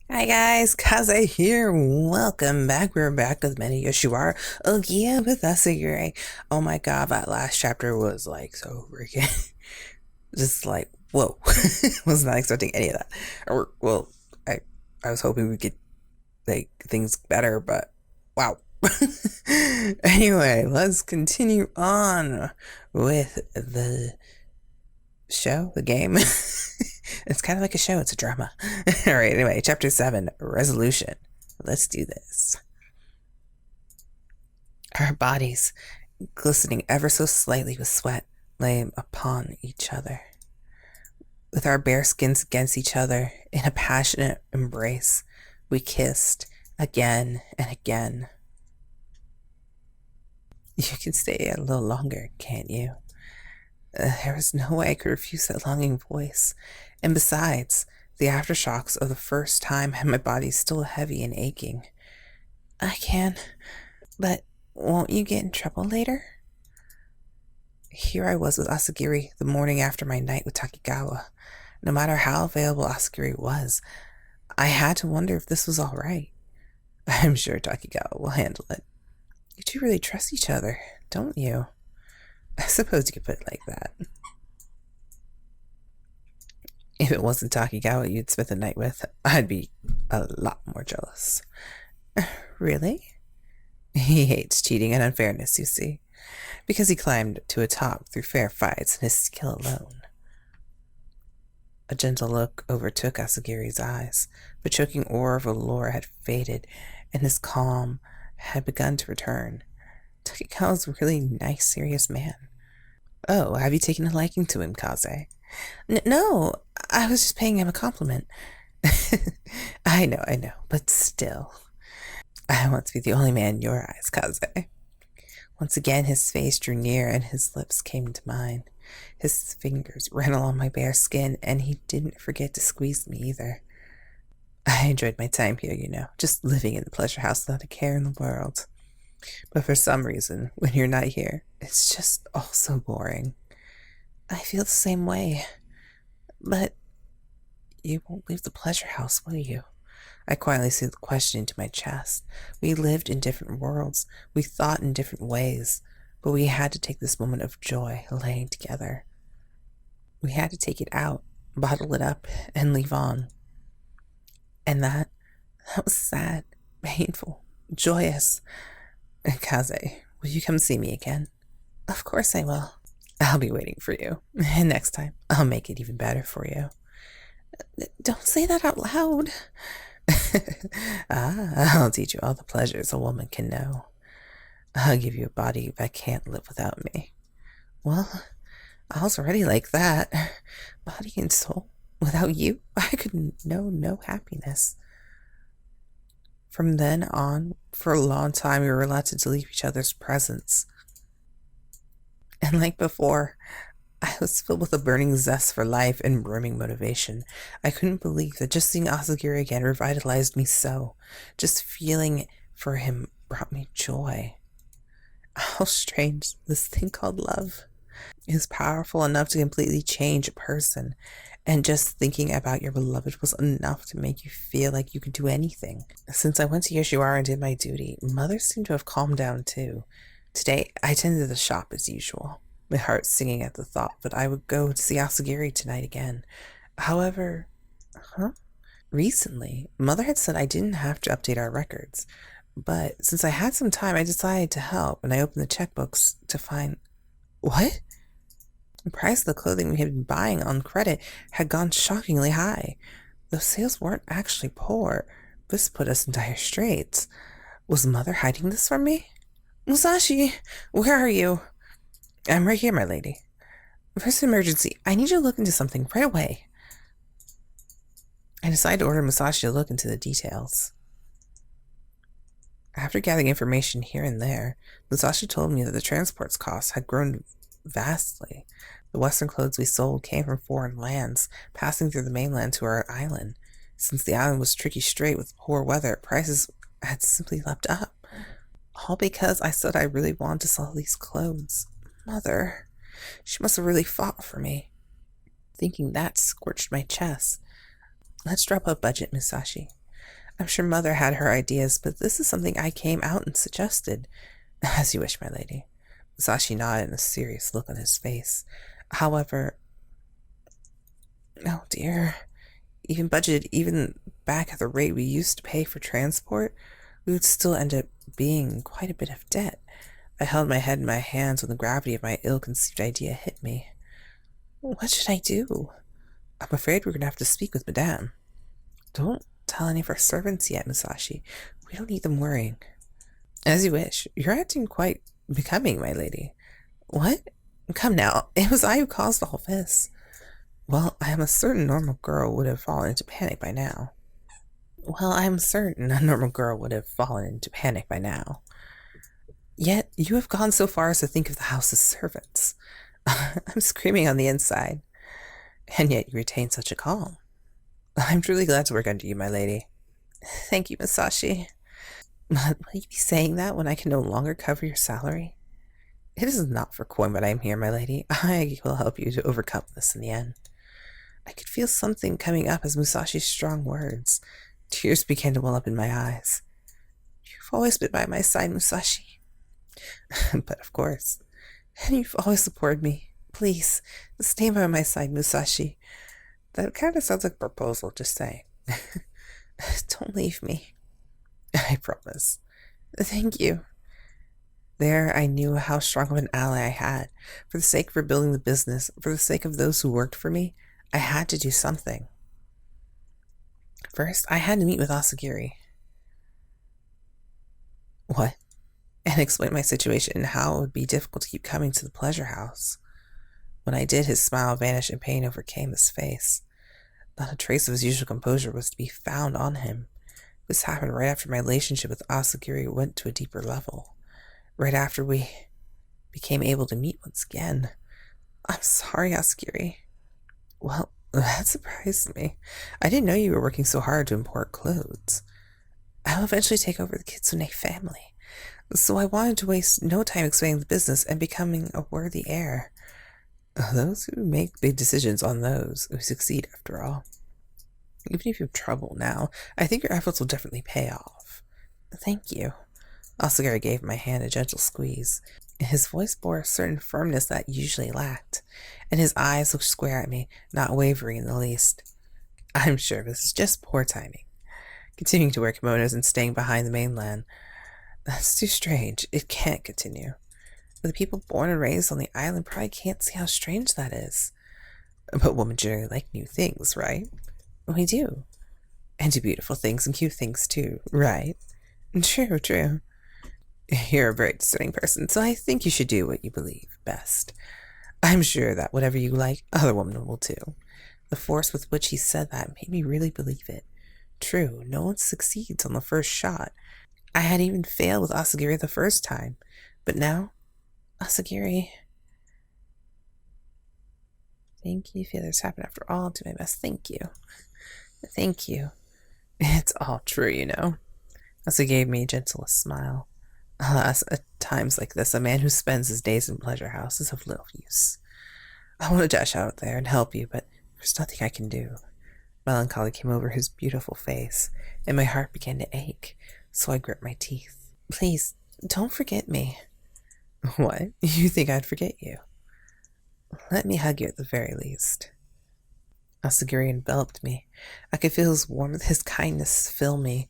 Hi guys, Kaze here. Welcome back. We're back with many Yoshiwara. Ohgiya with Asagiri. Oh my god, that last chapter was like so freaking just like whoa. Was not expecting any of that. Or well, I I was hoping we could like things better, but wow. Anyway, let's continue on with the show, the game. It's kind of like a show, it's a drama. All right, anyway, chapter 7, resolution. Let's do this. Our bodies, glistening ever so slightly with sweat, lay upon each other. With our bare skins against each other, in a passionate embrace, we kissed again and again. You can stay a little longer, can't you? There was no way I could refuse that longing voice. And besides, the aftershocks of the first time had my body still heavy and aching. I can, but won't you get in trouble later? Here I was with Asagiri the morning after my night with Takigawa. No matter how available Asagiri was, I had to wonder if this was all right. I'm sure Takigawa will handle it. You two really trust each other, don't you? I suppose you could put it like that. If it wasn't Takigawa you'd spent the night with, I'd be a lot more jealous. Really? He hates cheating and unfairness, you see, because he climbed to a top through fair fights and his skill alone. A gentle look overtook Asagiri's eyes. The choking aura of allure had faded, and his calm had begun to return. Takigawa's a really nice, serious man. Oh, have you taken a liking to him, Kaze? No, I was just paying him a compliment. I know, but still. I want to be the only man in your eyes, Kaze. Once again, his face drew near and his lips came to mine. His fingers ran along my bare skin, and he didn't forget to squeeze me either. I enjoyed my time here, just living in the pleasure house without a care in the world. But for some reason, when you're not here, it's just all so boring. I feel the same way. But you won't leave the pleasure house, will you? I quietly slid the question into my chest. We lived in different worlds. We thought in different ways. But we had to take this moment of joy laying together. We had to take it out, bottle it up, and leave on. And that was sad, painful, joyous. Kaze, will you come see me again? Of course I will. I'll be waiting for you. And next time, I'll make it even better for you. Don't say that out loud. I'll teach you all the pleasures a woman can know. I'll give you a body that can't live without me. Well, I was already like that. Body and soul. Without you, I could know no happiness. From then on, for a long time, we were allowed to leave each other's presence. And like before, I was filled with a burning zest for life and brimming motivation. I couldn't believe that just seeing Asagiri again revitalized me so. Just feeling for him brought me joy. How strange this thing called love is powerful enough to completely change a person. And just thinking about your beloved was enough to make you feel like you could do anything. Since I went to Yoshiwara and did my duty, Mother seemed to have calmed down too. Today, I attended to the shop as usual, my heart singing at the thought that I would go to see Asagiri tonight again. However, recently, Mother had said I didn't have to update our records, but since I had some time, I decided to help, and I opened the checkbooks to find... What? The price of the clothing we had been buying on credit had gone shockingly high. Though sales weren't actually poor, this put us in dire straits. Was Mother hiding this from me? Musashi, where are you? I'm right here, my lady. First emergency, I need you to look into something right away. I decided to order Musashi to look into the details. After gathering information here and there, Musashi told me that the transport's costs had grown vastly. The Western clothes we sold came from foreign lands, passing through the mainland to our island. Since the island was tricky strait with poor weather, prices had simply leapt up. All because I said I really wanted to sell these clothes. Mother, she must have really fought for me. Thinking that scorched my chest. Let's drop a budget, Musashi. I'm sure Mother had her ideas, but this is something I came out and suggested. As you wish, my lady. Musashi nodded, and a serious look on his face. However, oh dear, even back at the rate we used to pay for transport, we would still end up being quite a bit of debt. I held my head in my hands when the gravity of my ill-conceived idea hit me. What should I do? I'm afraid we're going to have to speak with Madame. Don't tell any of our servants yet, Musashi. We don't need them worrying. As you wish. You're acting quite becoming, my lady. What? Come now. It was I who caused all this. Well, I am a certain normal girl would have fallen into panic by now. Yet, you have gone so far as to think of the house as servants. I'm screaming on the inside. And yet you retain such a calm. I'm truly glad to work under you, my lady. Thank you, Musashi. But will you be saying that when I can no longer cover your salary? It is not for coin that I am here, my lady. I will help you to overcome this in the end. I could feel something coming up as Musashi's strong words. Tears began to well up in my eyes. You've always been by my side, Musashi. But of course. And you've always supported me. Please, stay by my side, Musashi. That kind of sounds like a proposal, just saying. Don't leave me. I promise. Thank you. There I knew how strong of an ally I had. For the sake of rebuilding the business, for the sake of those who worked for me, I had to do something. First, I had to meet with Asagiri. What? And explain my situation and how it would be difficult to keep coming to the pleasure house. When I did, his smile vanished and pain overcame his face. Not a trace of his usual composure was to be found on him. This happened right after my relationship with Asagiri went to a deeper level. Right after we became able to meet once again. I'm sorry, Asagiri. Well, that surprised me. I didn't know you were working so hard to import clothes. I'll eventually take over the Kitsune family. So I wanted to waste no time expanding the business and becoming a worthy heir. Those who make big decisions on those who succeed, after all. Even if you have trouble now, I think your efforts will definitely pay off. Thank you. Asagiri gave my hand a gentle squeeze. His voice bore a certain firmness that usually lacked, and his eyes looked square at me, not wavering in the least. I'm sure this is just poor timing. Continuing to wear kimonos and staying behind the mainland. That's too strange. It can't continue. But the people born and raised on the island probably can't see how strange that is. But women generally like new things, right? We do. And do beautiful things and cute things too, right? True, true. You're a very discerning person, so I think you should do what you believe best. I'm sure that whatever you like, other women will too. The force with which he said that made me really believe it. True, no one succeeds on the first shot. I had even failed with Asagiri the first time. But now, Asagiri... Thank you, feelings happen after all. Do my best. Thank you. Thank you. It's all true, you know. Asagiri gave me a gentle smile. Alas, at times like this, a man who spends his days in pleasure house is of little use. I want to dash out there and help you, but there's nothing I can do. Melancholy came over his beautiful face, and my heart began to ache, so I gripped my teeth. Please, don't forget me. What? You think I'd forget you? Let me hug you at the very least. Asagiri enveloped me. I could feel his warmth, his kindness fill me.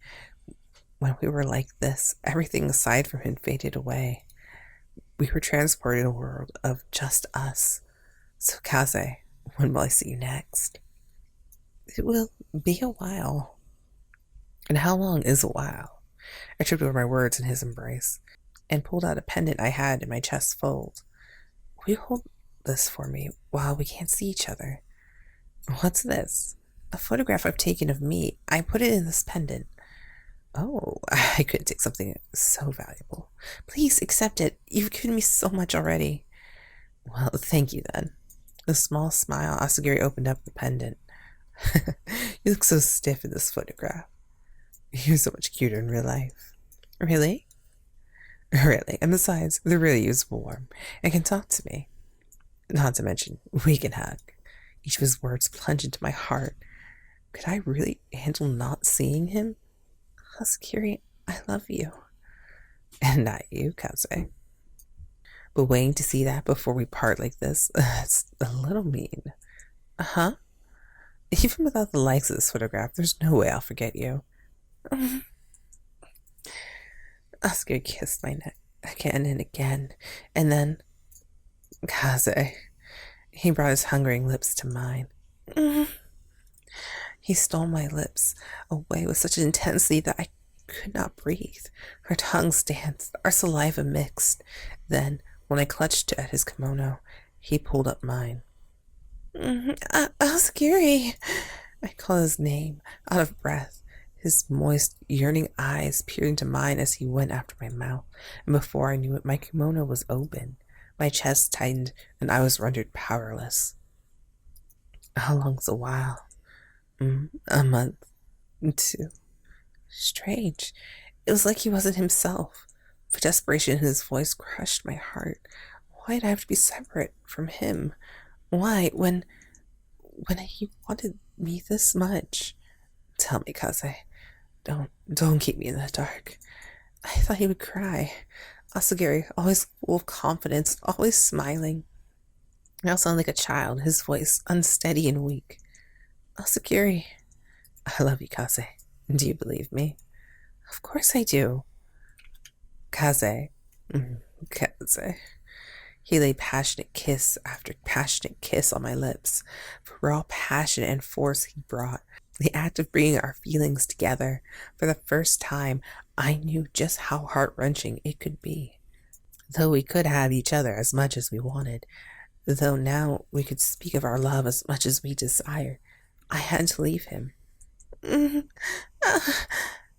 When we were like this, everything aside from him faded away. We were transported in a world of just us. So, Kaze, when will I see you next? It will be a while. And how long is a while? I tripped over my words in his embrace and pulled out a pendant I had in my chest fold. Will you hold this for me while we can't see each other? What's this? A photograph I've taken of me. I put it in this pendant. Oh, I couldn't take something so valuable. Please accept it. You've given me so much already. Well, thank you then. With a small smile, Asagiri opened up the pendant. You look so stiff in this photograph. You're so much cuter in real life. Really? Really. And besides, they're really useful, warm, and can talk to me. Not to mention, we can hug. Each of his words plunged into my heart. Could I really handle not seeing him? Asagiri, I love you. And not you, Kaze. But waiting to see that before we part like this, it's a little mean. Huh? Even without the likes of this photograph, there's no way I'll forget you. Oscar kissed my neck again and again, and then Kaze. He brought his hungering lips to mine. He stole my lips away with such intensity that I could not breathe. Our tongues danced, our saliva mixed. Then, when I clutched at his kimono, he pulled up mine. Asagiri! I called his name, out of breath. His moist, yearning eyes peered into mine as he went after my mouth, and before I knew it, my kimono was open. My chest tightened, and I was rendered powerless. How long's a while? A month. 2. Strange. It was like he wasn't himself. The desperation in his voice crushed my heart. Why did I have to be separate from him? Why, when he wanted me this much? Tell me, Kaze. Don't keep me in the dark. I thought he would cry. Asagiri, always full of confidence, always smiling. Now sound like a child, his voice unsteady and weak. Asagiri, I love you, Kaze. Do you believe me? Of course I do. Kaze. Kaze. He laid passionate kiss after passionate kiss on my lips. For raw passion and force he brought. The act of bringing our feelings together. For the first time, I knew just how heart-wrenching it could be. Though we could have each other as much as we wanted, though now we could speak of our love as much as we desired, I had to leave him.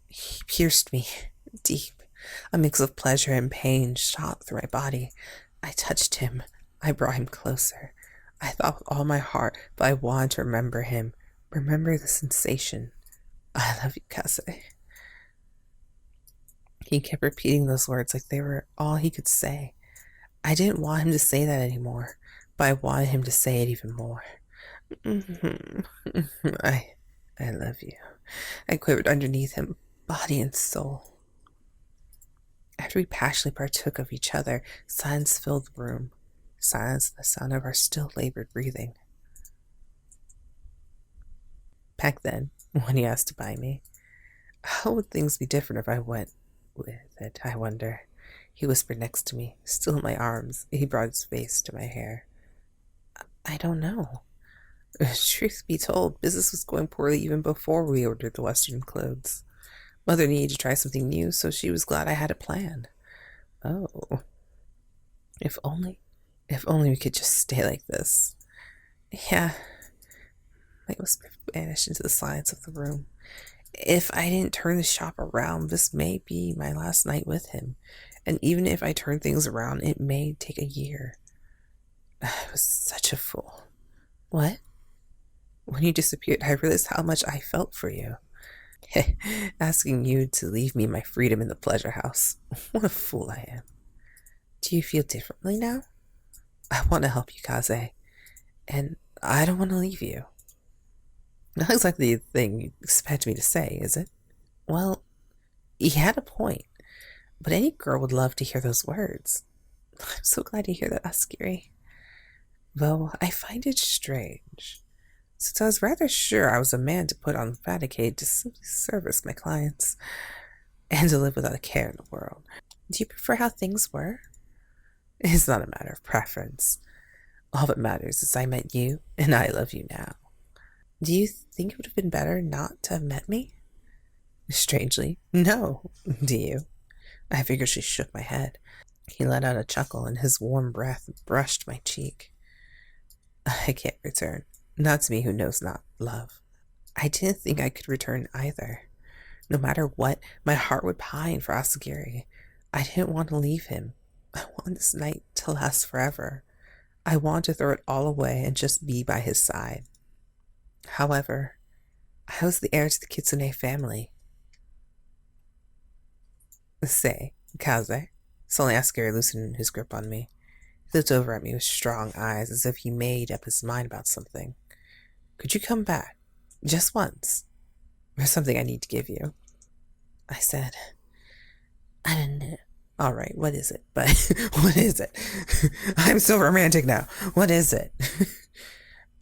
He pierced me deep. A mix of pleasure and pain shot through my body. I touched him. I brought him closer. I thought with all my heart, but I wanted to remember him. Remember the sensation. I love you, Kaze. He kept repeating those words like they were all he could say. I didn't want him to say that anymore, but I wanted him to say it even more. I love you. I quivered underneath him, body and soul. After we passionately partook of each other, silence filled the room. Silence and the sound of our still labored breathing. Back then, when he asked to buy me, how would things be different if I went with it, I wonder? He whispered next to me, still in my arms. He brought his face to my hair. I don't know. Truth be told, business was going poorly even before we ordered the Western clothes. Mother needed to try something new, so she was glad I had a plan. Oh. If only we could just stay like this. Yeah. My whisper vanished into the silence of the room. If I didn't turn the shop around, this may be my last night with him. And even if I turn things around, it may take a year. I was such a fool. What? When you disappeared, I realized how much I felt for you. Asking you to leave me my freedom in the pleasure house. What a fool I am. Do you feel differently now? I want to help you, Kaze. And I don't want to leave you. Not exactly the thing you expect me to say, is it? Well, he had a point. But any girl would love to hear those words. I'm so glad to hear that, Asagiri. Though I find it strange, since I was rather sure I was a man to put on Vaticate to simply service my clients, and to live without a care in the world. Do you prefer how things were? It's not a matter of preference. All that matters is I met you, and I love you now. Do you think it would have been better not to have met me? Strangely, no. Do you? I vigorously shook my head. He let out a chuckle, and his warm breath brushed my cheek. I can't return. Not to me who knows not love. I didn't think I could return either. No matter what, my heart would pine for Asagiri. I didn't want to leave him. I want this night to last forever. I want to throw it all away and just be by his side. However, I was the heir to the Kitsune family. Say, Kaze. Suddenly Asagiri loosened his grip on me. He looked over at me with strong eyes as if he made up his mind about something. Could you come back? Just once. There's something I need to give you. I said. I don't know. All right, what is it? But what is it? I'm so romantic now. What is it?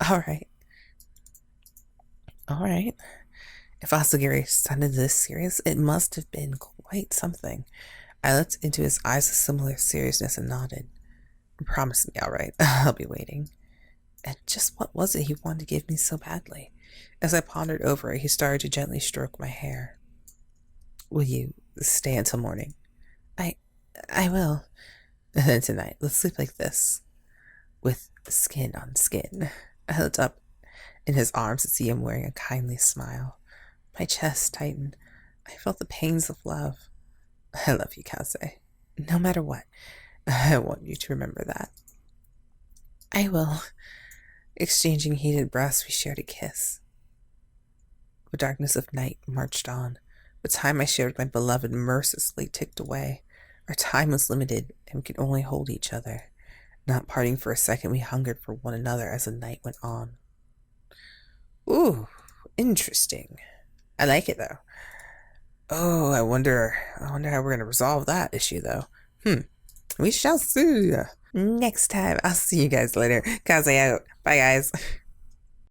All right. All right. If Asagiri sounded this serious, it must have been quite something. I looked into his eyes with similar seriousness and nodded. Promise me, all right. I'll be waiting. And just what was it he wanted to give me so badly? As I pondered over it, he started to gently stroke my hair. Will you stay until morning? I I will. And then tonight, let's sleep like this, with skin on skin. I looked up in his arms to see him wearing a kindly smile. My chest tightened. I felt the pains of love. I love you, Kaze. No matter what, I want you to remember that. I will. Exchanging heated breaths, we shared a kiss. The darkness of night marched on. The time I shared with my beloved mercilessly ticked away. Our time was limited, and we could only hold each other. Not parting for a second, we hungered for one another as the night went on. Ooh, interesting. I like it, though. Oh, I wonder how we're going to resolve that issue, though. We shall see. Next time. I'll see you guys later. Kaze out. Bye, guys.